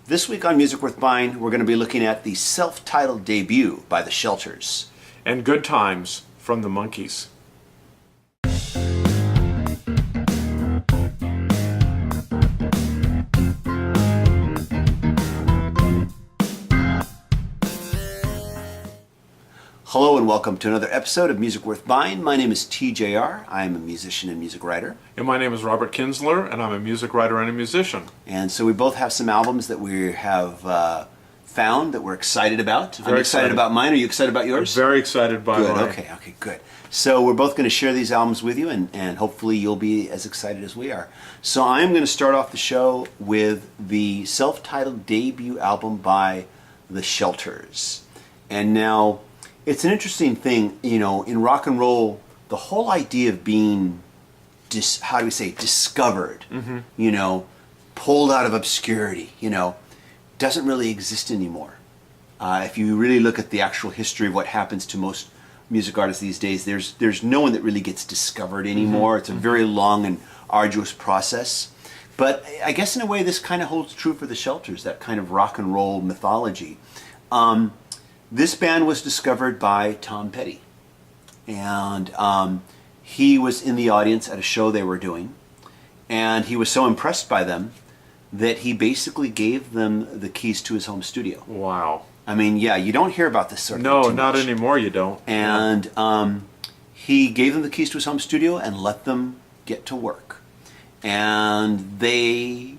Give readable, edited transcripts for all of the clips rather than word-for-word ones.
This week on Music Worth Buying, we're going to be looking at the self-titled debut by the Shelters. And Good Times from the Monkees. Hello and welcome to another episode of Music Worth Buying. My name is TJR. I am a musician and music writer. And my name is Robert Kinsler, and I'm a music writer and a musician. And so we both have some albums that we have found that we're excited about. I'm excited about mine. Are you excited about yours? I'm very excited by mine. Okay, good. So we're both going to share these albums with you, and hopefully you'll be as excited as we are. So I'm going to start off the show with the self-titled debut album by the Shelters. And now, it's an interesting thing, you know, in rock and roll, the whole idea of being, discovered, you know, pulled out of obscurity, you know, doesn't really exist anymore. If you really look at the actual history of what happens to most music artists these days, there's no one that really gets discovered anymore. It's a very long and arduous process. But I guess in a way this kind of holds true for the Shelters, that kind of rock and roll mythology. This band was discovered by Tom Petty, and he was in the audience at a show they were doing, and he was so impressed by them that he basically gave them the keys to his home studio. Wow. I mean, yeah, you don't hear about this sort of thing too not much. anymore, you don't. And he gave them the keys to his home studio and let them get to work. And they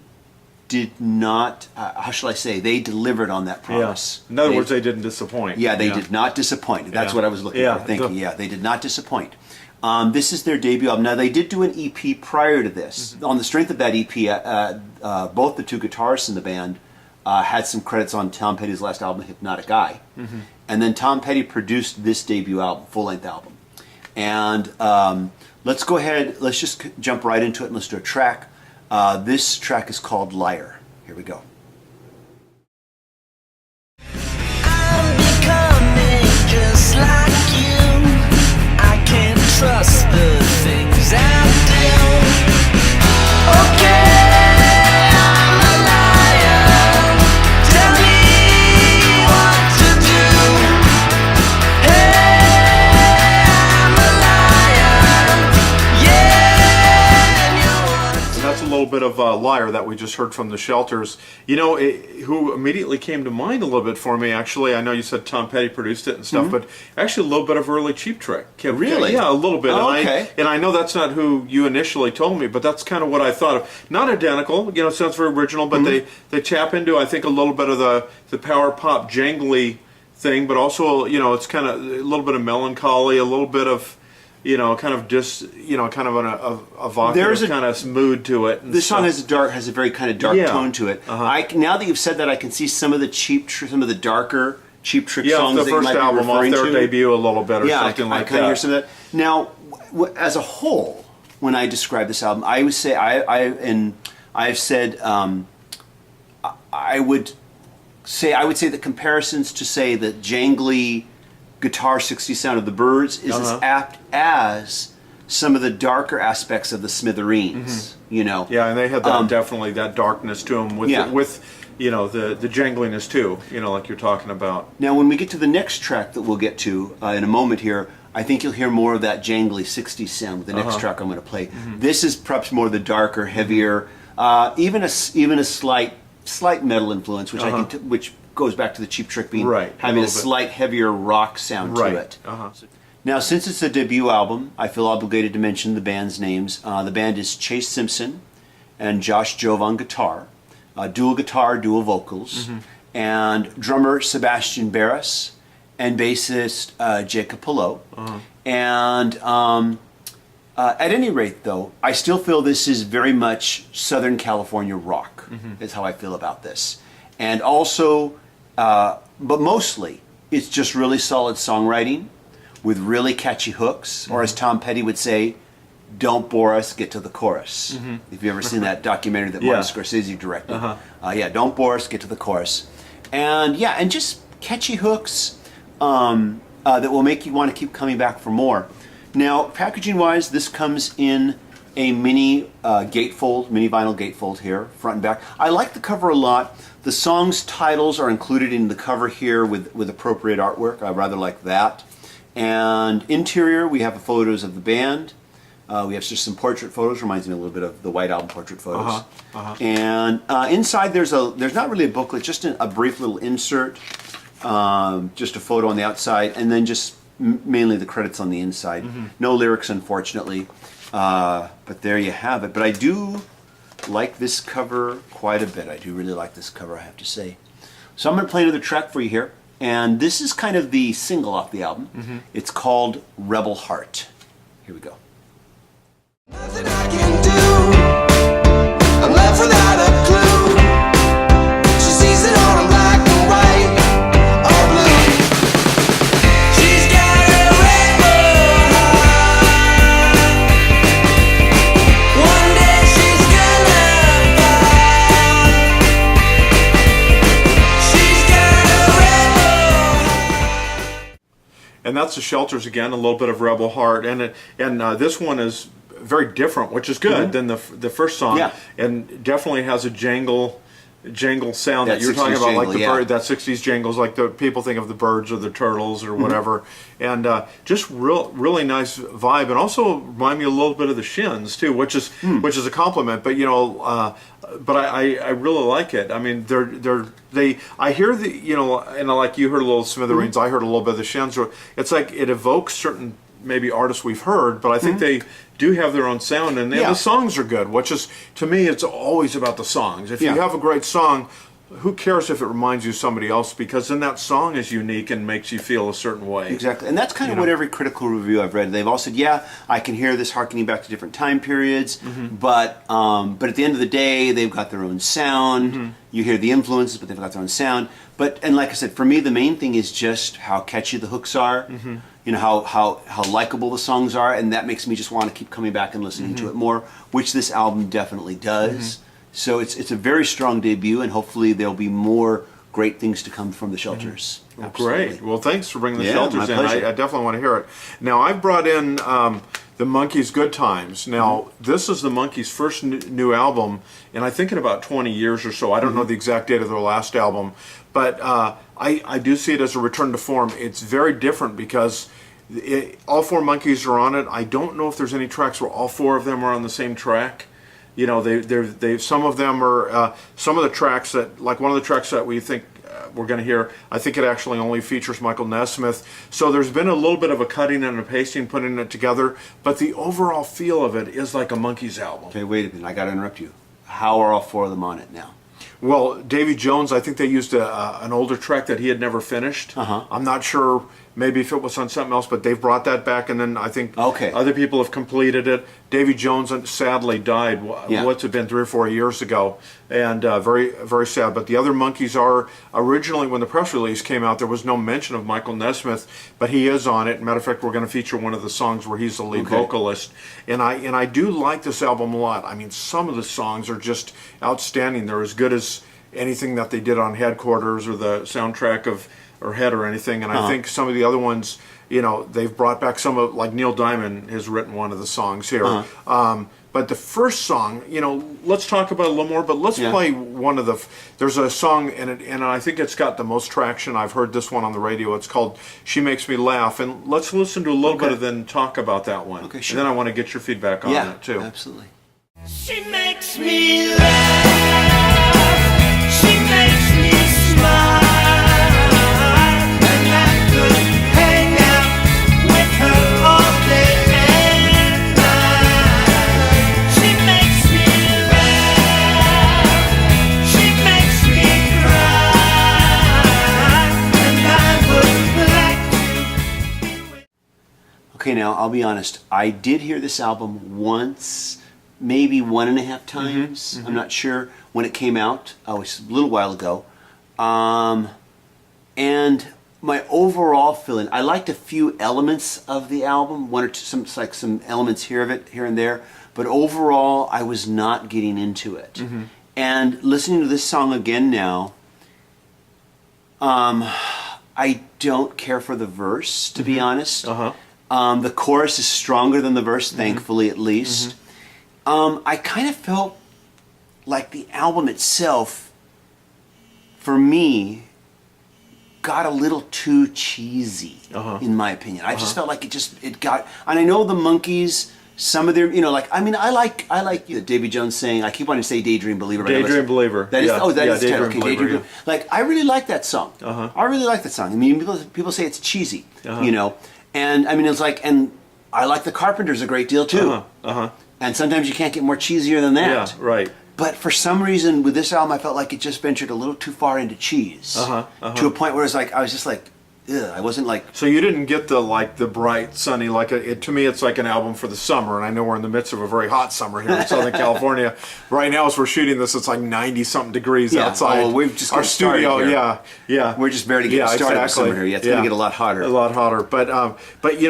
did not, how shall I say, they delivered on that promise. Yeah. In other words, they didn't disappoint. Yeah, they did not disappoint. That's what I was looking for, thinking. Yeah, they did not disappoint. This is their debut album. Now, they did do an EP prior to this. On the strength of that EP, both the two guitarists in the band had some credits on Tom Petty's last album, Hypnotic Eye. And then Tom Petty produced this debut album, full-length album. And let's go ahead, let's just jump right into it and let's do a track. This track is called Liar. Here we go. I'm becoming just like you. I can't trust the things I do. Okay, I'm a liar. Tell me what to do. Hey, I'm a liar. Yeah, And that's a little bit of Liar that we just heard from the Shelters. You know, who immediately came to mind a little bit for me, actually, I know you said Tom Petty produced it and stuff, but actually a little bit of early Cheap Trick. Really? Yeah, a little bit. Oh, and okay. I know that's not who you initially told me, but that's kind of what I thought of. Not identical, you know, sounds very original, but they tap into, I think, a little bit of the power pop jangly thing, but also, you know, it's kind of a little bit of melancholy, a little bit of, you know, kind of just, you know, kind of an evocative kind of mood to it. This song has a very kind of dark tone to it. Now that you've said that, I can see some of the darker Cheap Trick songs the that you first might be album off referring their to. debut a little bit, or something like I kind of hear some of that. Now, as a whole, when I describe this album, I would say I would say the comparisons to, say, the jangly guitar 60s sound of the Byrds is as apt as some of the darker aspects of the Smithereens. You know. Yeah, and they had that definitely that darkness to them with you know, the jangliness too, you know, like you're talking about. Now, when we get to the next track that we'll get to in a moment here, I think you'll hear more of that jangly 60s sound with the next track I'm going to play. This is perhaps more the darker, heavier, even a slight metal influence, which which goes back to the Cheap Trick being having a slight heavier rock sound to it. Now, since it's a debut album, I feel obligated to mention the band's names. The band is Chase Simpson and Josh Jove on guitar, dual guitar, dual vocals, and drummer Sebastian Barris, and bassist Jacob Pillow. And at any rate, though, I still feel this is very much Southern California rock, is how I feel about this. And also, but mostly, it's just really solid songwriting with really catchy hooks, or as Tom Petty would say, don't bore us, get to the chorus. If you've ever seen that documentary that Martin Scorsese directed. Don't bore us, get to the chorus. And and just catchy hooks that will make you want to keep coming back for more. Now, packaging-wise, this comes in a mini gatefold, mini vinyl gatefold here, front and back. I like the cover a lot. The songs' titles are included in the cover here with appropriate artwork. I rather like that. And interior, we have the photos of the band. We have just some portrait photos. Reminds me a little bit of the White Album portrait photos. And inside there's not really a booklet, just a brief little insert, just a photo on the outside, and then just mainly the credits on the inside. No lyrics, unfortunately. But there you have it. But I do like this cover quite a bit. I do really like this cover, I have to say. So I'm going to play another track for you here. And this is kind of the single off the album. It's called Rebel Heart. Here we go. Nothing I can do. I'm left without a clue. She sees it all in black and white or blue. She's got a rebel heart. One day she's gonna fight. She's got a rebel heart. And that's the Shelters again, a little bit of Rebel Heart, and this one is very different, which is good than the first song, Yeah. and definitely has a jangle sound that you were 60s talking about, like jangle, the yeah. bird, that 60s jangles, like the people think of the Birds or the Turtles or whatever, and just really nice vibe, and also remind me a little bit of the Shins too, which is a compliment, but but I really like it. I mean, I hear and like you heard a little Smithereens, I heard a little bit of the Shins. It's like it evokes certain maybe artists we've heard, but I think they do have their own sound, and the songs are good, which is, to me, it's always about the songs. If you have a great song, who cares if it reminds you of somebody else, because then that song is unique and makes you feel a certain way. Exactly, and that's kind of what every critical review I've read, they've all said, yeah, I can hear this harkening back to different time periods, but at the end of the day, they've got their own sound. You hear the influences, but they've got their own sound. And like I said, for me, the main thing is just how catchy the hooks are. You know, how likable the songs are, and that makes me just want to keep coming back and listening to it more, which this album definitely does. So it's a very strong debut, and hopefully there'll be more great things to come from the Shelters. Great. Well, thanks for bringing the Yeah, Shelters my in. pleasure. I definitely want to hear it. Now, I've brought in the Monkees' Good Times. Now, this is the Monkees' first new album, and I think in about 20 years or so. I don't know the exact date of their last album, but I do see it as a return to form. It's very different because all four Monkees are on it. I don't know if there's any tracks where all four of them are on the same track. You know, they some of them are some of the tracks that, like one of the tracks that we think we're going to hear, I think it actually only features Michael Nesmith. So there's been a little bit of a cutting and a pasting, putting it together, but the overall feel of it is like a Monkees album. Okay, wait a minute, I got to interrupt you. How are all four of them on it now? Well, Davy Jones, I think they used an older track that he had never finished. I'm not sure, maybe if it was on something else, but they've brought that back, and then I think other people have completed it. Davy Jones sadly died, what's it been, 3 or 4 years ago, and very, very sad. But the other Monkees are, originally when the press release came out, there was no mention of Michael Nesmith, but he is on it. Matter of fact, we're going to feature one of the songs where he's the lead vocalist, and I do like this album a lot. I mean, some of the songs are just outstanding. They're as good as anything that they did on Headquarters or the soundtrack of Head or anything, and I think some of the other ones, you know, they've brought back some of, like Neil Diamond has written one of the songs here. But the first song, you know, let's talk about it a little more, but let's play one of the, there's a song in it, and I think it's got the most traction. I've heard this one on the radio. It's called She Makes Me Laugh, and let's listen to a little bit and then talk about that one. Okay, sure. And then I want to get your feedback on it too. Absolutely. She makes me laugh. She makes me smile. And I could hang out with her all day and night. She makes me laugh. She makes me cry. And I would like to be with. Okay, now I'll be honest. I did hear this album once, maybe 1.5 times. I'm not sure when it came out. It was a little while ago. And my overall feeling, I liked a few elements of the album, one or two, some elements here and there, but overall I was not getting into it. And listening to this song again now, I don't care for the verse, to be honest. The chorus is stronger than the verse, thankfully, at least. I kind of felt like the album itself for me, got a little too cheesy, in my opinion. I just felt like it got, and I know the Monkees, some of their, like, I mean, I like Davy Jones saying, I keep wanting to say Daydream Believer. But Daydream Believer. That is, yeah. that yeah, is the title. Daydream Okay, Believer, Daydream Believer. Like, I really like that song. I really like that song. I mean, people say it's cheesy, and I mean, it's like, and I like the Carpenters a great deal too. And sometimes you can't get more cheesier than that. Yeah, right. But for some reason, with this album, I felt like it just ventured a little too far into cheese, to a point where it's like I was just like, ugh, I wasn't like. So you didn't get the bright, sunny, to me it's like an album for the summer, and I know we're in the midst of a very hot summer here in Southern California. Right now as we're shooting this, it's like 90-something degrees outside. Oh, we've just our got started studio, here. yeah. We're just barely getting started with summer here. Yeah, it's going to get a lot hotter. A lot hotter. But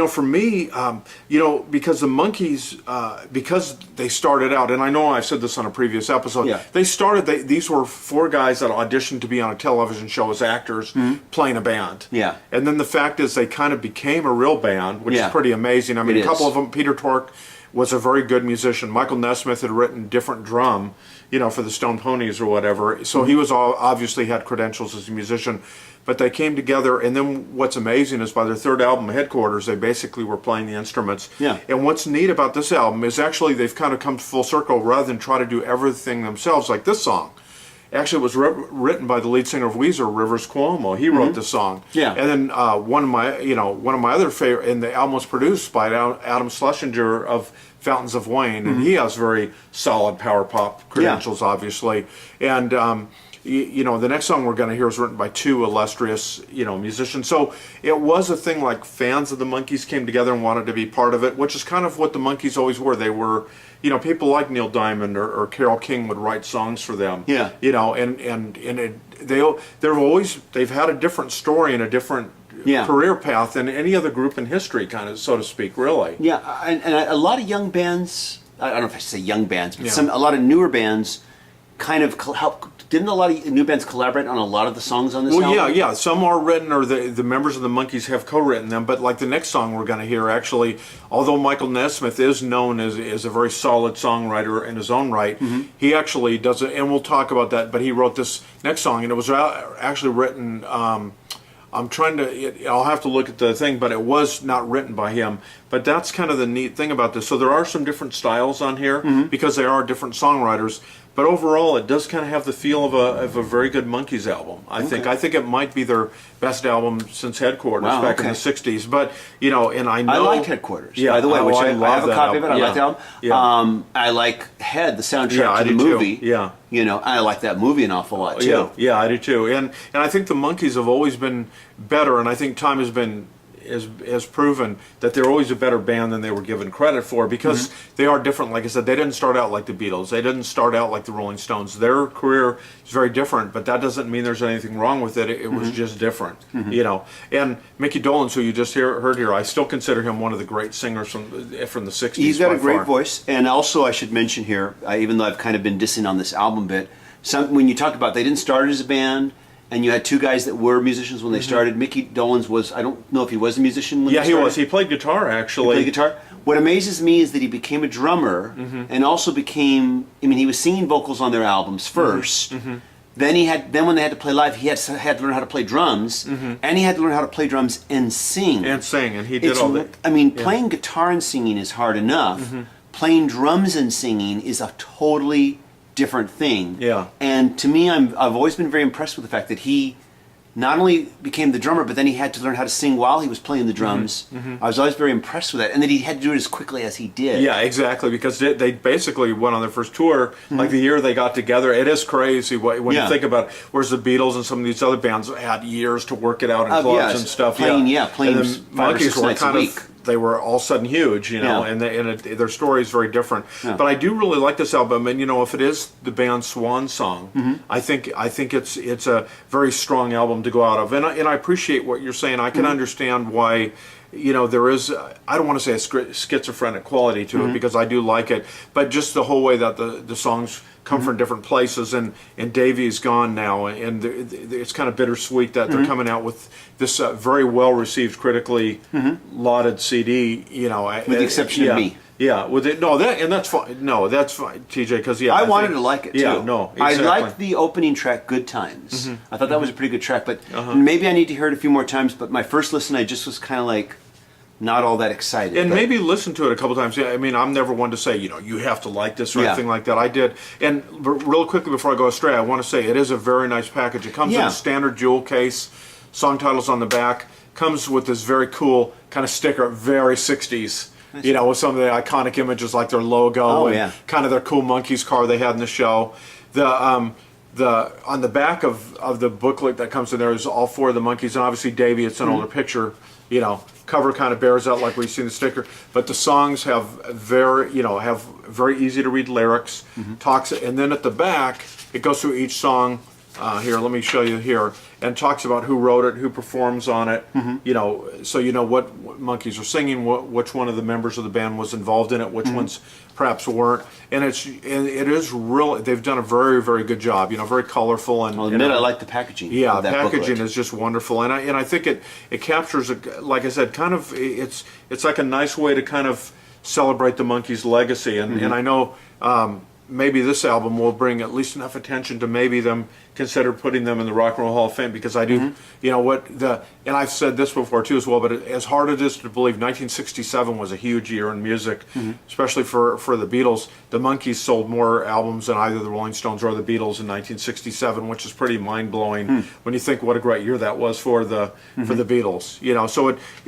for me, because the Monkees, because they started out, and I know I've said this on a previous episode, these were four guys that auditioned to be on a television show as actors playing a band. Yeah. And then the fact is they kind of became a real band, which is pretty amazing. I mean, a couple of them, Peter Tork was a very good musician. Michael Nesmith had written different drum, for the Stone Ponies or whatever. So he was obviously had credentials as a musician. But they came together, and then what's amazing is by their third album, Headquarters, they basically were playing the instruments. Yeah. And what's neat about this album is actually they've kind of come full circle rather than try to do everything themselves, like this song. Actually, it was written by the lead singer of Weezer, Rivers Cuomo. He wrote the song. Yeah. And then one of my other favorite, and the album was produced by Adam Schlesinger of Fountains of Wayne, and he has very solid power pop credentials, obviously. And the next song we're going to hear is written by two illustrious, musicians. So it was a thing like fans of the Monkees came together and wanted to be part of it, which is kind of what the Monkees always were. They were, people like Neil Diamond or Carole King would write songs for them. Yeah. They've had a different story and a different career path than any other group in history, kind of, so to speak, really. Yeah, and a lot of young bands, I don't know if I should say young bands, but a lot of newer bands kind of didn't a lot of new bands collaborate on a lot of the songs on this album? Well, yeah. Some are written, or the members of the Monkees have co-written them. But like the next song we're going to hear, actually, although Michael Nesmith is known as a very solid songwriter in his own right, he actually does it, and we'll talk about that. But he wrote this next song, and it was actually written. I'll have to look at the thing, but it was not written by him. But that's kind of the neat thing about this. So there are some different styles on here because they are different songwriters. But overall, it does kind of have the feel of a very good Monkees album. I think it might be their best album since Headquarters back in the '60s. But and I know I like Headquarters. Yeah, by the way, which I love have a copy of it. I like the album. Yeah. I like Head, the soundtrack to the movie. Too. Yeah. I like that movie an awful lot too. Yeah, I do too. And I think the Monkees have always been better, and I think time has proven that they're always a better band than they were given credit for, because they are different. Like I said, they didn't start out like the Beatles. They didn't start out like the Rolling Stones. Their career is very different, but that doesn't mean there's anything wrong with it. It was just different, And Mickey Dolenz, who you just heard here, I still consider him one of the great singers from the '60s. He's got a great far. voice, and also I should mention here, even though I've kind of been dissing on this album bit, when you talked about they didn't start as a band. And you had two guys that were musicians when they started. Mickey Dolenz was, I don't know if he was a musician when he started. He was. He played guitar, actually. He played guitar. What amazes me is that he became a drummer and also became, he was singing vocals on their albums first. Then when they had to play live, he had to learn how to play drums, and he had to learn how to play drums and sing. And he did all that. Playing guitar and singing is hard enough. Playing drums and singing is a totally different thing. Yeah. And to me, I've always been very impressed with the fact that he not only became the drummer, but then he had to learn how to sing while he was playing the drums. I was always very impressed with that, and that he had to do it as quickly as he did. Yeah, exactly, because they basically went on their first tour, like the year they got together. It is crazy when you think about it. Whereas the Beatles and some of these other bands had years to work it out in clubs and stuff. Playing and then 5 or 6 nights a week. They were all of a sudden huge, and their story is very different. Yeah. But I do really like this album, and if it is the band's swan song, I think it's a very strong album to go out of, and I appreciate what you're saying. I can understand why. There is, I don't want to say a schizophrenic quality to it, because I do like it, but just the whole way that the songs come from different places, and Davey's gone now, and it's kind of bittersweet that they're coming out with this very well received, critically lauded CD. With the exception of me. Yeah, with it, no, that and that's fine. No, that's fine, TJ, because yeah, I wanted think- to like it too. Yeah, no, exactly. I liked the opening track, "Good Times." I thought that was a pretty good track, but Uh-huh. maybe I need to hear it a few more times. But my first listen, I just was kind of like not all that excited. And but- maybe listen to it a couple times. Yeah, I mean, I'm never one to say, you have to like this or Yeah. anything like that. I did. And real quickly before I go astray, I want to say it is a very nice package. It comes in Yeah. a standard jewel case, song titles on the back, comes with this very cool kind of sticker, very 60s. With some of the iconic images like their logo Oh, and yeah. kind of their cool Monkees car they had in the show. The on the back of the booklet that comes in there is all four of the Monkees, and obviously Davey, it's an older picture, cover kind of bears out like we see in the sticker, but the songs have very easy to read lyrics, talks, and then at the back it goes through each song. Here, let me show you here, and talks about who wrote it, who performs on it. So you know what Monkees are singing, which one of the members of the band was involved in it, which ones perhaps weren't, and it is really, they've done a very, very good job. Very colorful and. I'll admit, I like the packaging. Yeah, of that packaging booklet. is just wonderful, and I think it captures, like I said, kind of it's like a nice way to kind of celebrate the Monkees' legacy, and I know. Maybe this album will bring at least enough attention to maybe them consider putting them in the Rock and Roll Hall of Fame, because I do, and I've said this before too as well, but as hard as it is to believe, 1967 was a huge year in music, especially for the Beatles. The Monkees sold more albums than either the Rolling Stones or the Beatles in 1967, which is pretty mind-blowing when you think what a great year that was for the Beatles.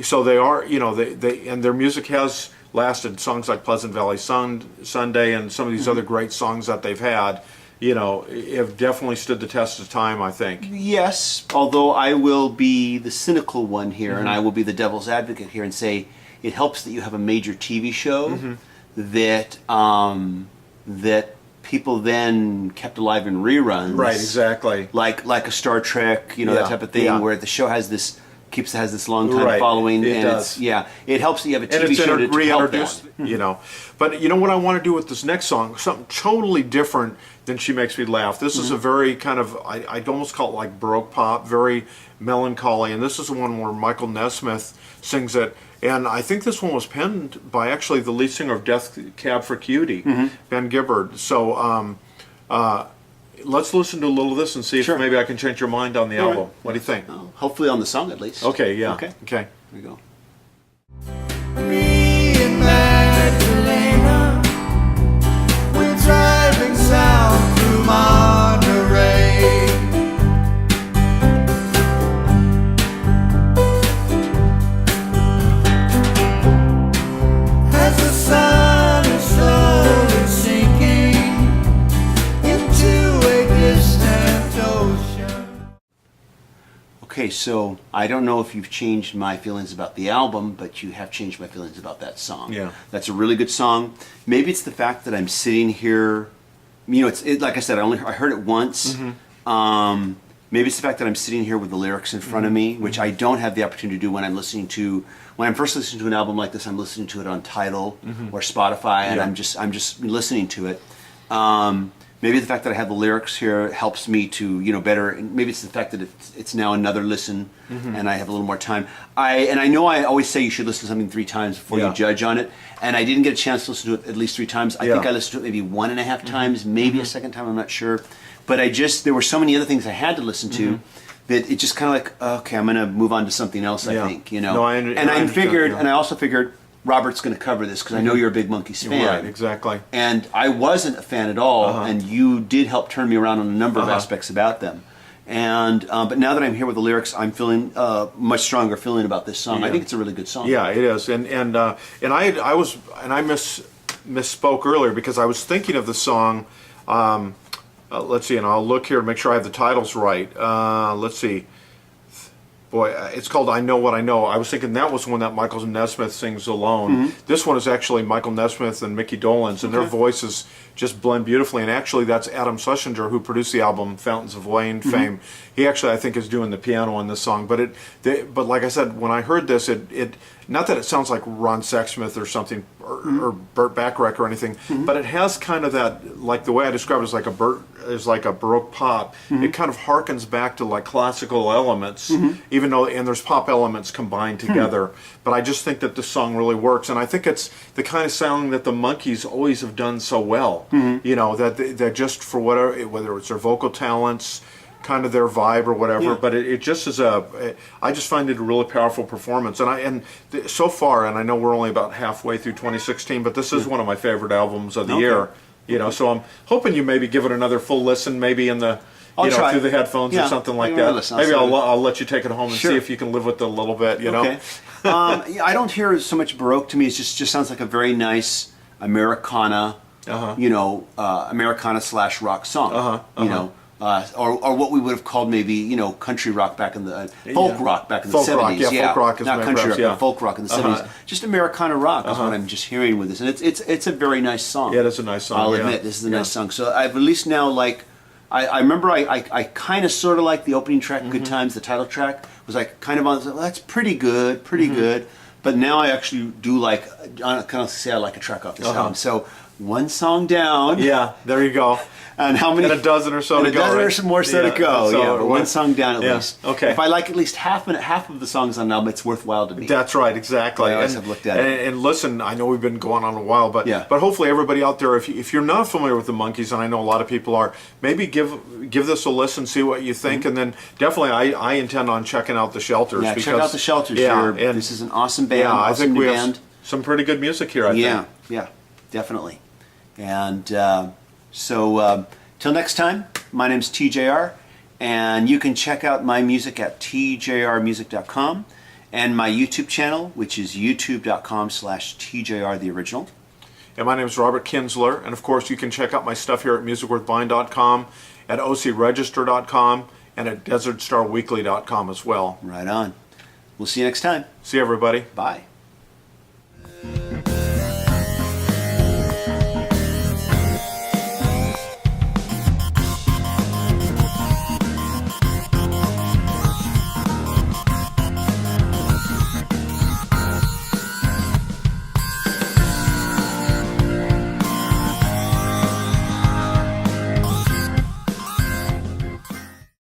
So they are, they and their music has lasted. Songs like Pleasant Valley Sunday and some of these other great songs that they've had, have definitely stood the test of time, I think. Yes, although I will be the cynical one here, and I will be the devil's advocate here and say it helps that you have a major TV show that that people then kept alive in reruns. Right, exactly. Like a Star Trek, Yeah, that type of thing, yeah. where the show has this long time Right, following, it and does. it helps that you have a And TV it's show to help reintroduced, that. But what I want to do with this next song, something totally different than She Makes Me Laugh. This is a very kind of, I'd almost call it like Baroque pop, very melancholy, and this is the one where Michael Nesmith sings it, and I think this one was penned by actually the lead singer of Death Cab for Cutie, Ben Gibbard. So let's listen to a little of this and see if Sure. maybe I can change your mind on the All album. right. What do you think? Hopefully on the song at least. Okay, yeah. Okay. Okay. Here we go. Me and Magdalena, we're driving south through Monterey. As the sun is slowly sinking into a distant ocean. Okay, so I don't know if you've changed my feelings about the album, but you have changed my feelings about that song. Yeah. That's a really good song. Maybe it's the fact that I'm sitting here, like I said, I heard it once. Maybe it's the fact that I'm sitting here with the lyrics in front of me, which I don't have the opportunity to do when I'm first listening to an album like this. I'm listening to it on Tidal or Spotify, and Yeah. I'm just listening to it. Maybe the fact that I have the lyrics here helps me to, better. And maybe it's the fact that it's now another listen, and I have a little more time. I know I always say you should listen to something 3 times before Yeah. you judge on it, and I didn't get a chance to listen to it at least 3 times. I think Yeah. I listened to it maybe 1.5 times, maybe a second time. I'm not sure, but there were so many other things I had to listen to. That it just kind of like, okay, I'm going to move on to something else. Yeah. I think, No, I and understand, yeah. and I also figured Robert's going to cover this because I know you're a big Monkees fan. Right, exactly. And I wasn't a fan at all, and you did help turn me around on a number of aspects about them. And but now that I'm here with the lyrics, I'm feeling much stronger feeling about this song. I think it's a really good song. Yeah, it is, and I misspoke earlier because I was thinking of the song. Let's see, and I'll look here to make sure I have the titles right. Let's see. Boy, it's called I Know What I Know. I was thinking that was one that Michael Nesmith sings alone. This one is actually Michael Nesmith and Mickey Dolenz, and their voices just blend beautifully. And actually, that's Adam Schlesinger, who produced the album Fountains of Wayne fame. He actually, I think, is doing the piano on this song. But but like I said, when I heard this, it not that it sounds like Ron Sexsmith or something, or Burt Bacharach or anything, but it has kind of that, like the way I described it, is like a Baroque pop. It kind of harkens back to like classical elements, even though, and there's pop elements combined together. But I just think that the song really works, and I think it's the kind of sound that the Monkees always have done so well. You know, that just for whether it's their vocal talents, kind of their vibe or whatever, but it just is I just find it a really powerful performance, and so far, and I know we're only about halfway through 2016, but this is one of my favorite albums of the year. You know, so I'm hoping you maybe give it another full listen, maybe in the through the headphones or something like that. Maybe I'll let you take it home and see if you can live with it a little bit. You know, I don't hear so much Baroque. To me, it just sounds like a very nice Americana, you know, Americana / rock song. You know. Or what we would have called maybe, you know, country rock back in the folk rock back in the 70s. Folk rock is not country rock, but but folk rock in the 70s. Just Americana rock is what I'm just hearing with this, and it's a very nice song. Yeah, it's a nice song. I'll admit this is a nice song. So I've at least now I remember I kind of sort of like the opening track, Good Times, the title track was like kind of on. Well, that's pretty good, good. But now I actually do like I kind of say I like a track off this album. So one song down. Yeah, there you go. And how many? And a dozen or so to go. A dozen or some more so to go. So but one song down at least. Okay. If I like at least half of the songs on an album, it's worthwhile to me. That's right, exactly. I always have looked at it. And listen, I know we've been going on a while, but hopefully everybody out there, if you're not familiar with the Monkees, and I know a lot of people are, maybe give this a listen, see what you think, and then definitely I intend on checking out the Shelters. Yeah, check out the Shelters. And this is an awesome band. Yeah, I think we have band. some pretty good music here. I think. Yeah, definitely. And till next time, my name's TJR, and you can check out my music at tjrmusic.com and my YouTube channel, which is youtube.com/TJR the original. And my name is Robert Kinsler, and of course you can check out my stuff here at musicworthbuying.com, at ocregister.com, and at desertstarweekly.com as well. Right on. We'll see you next time. See you, everybody. Bye.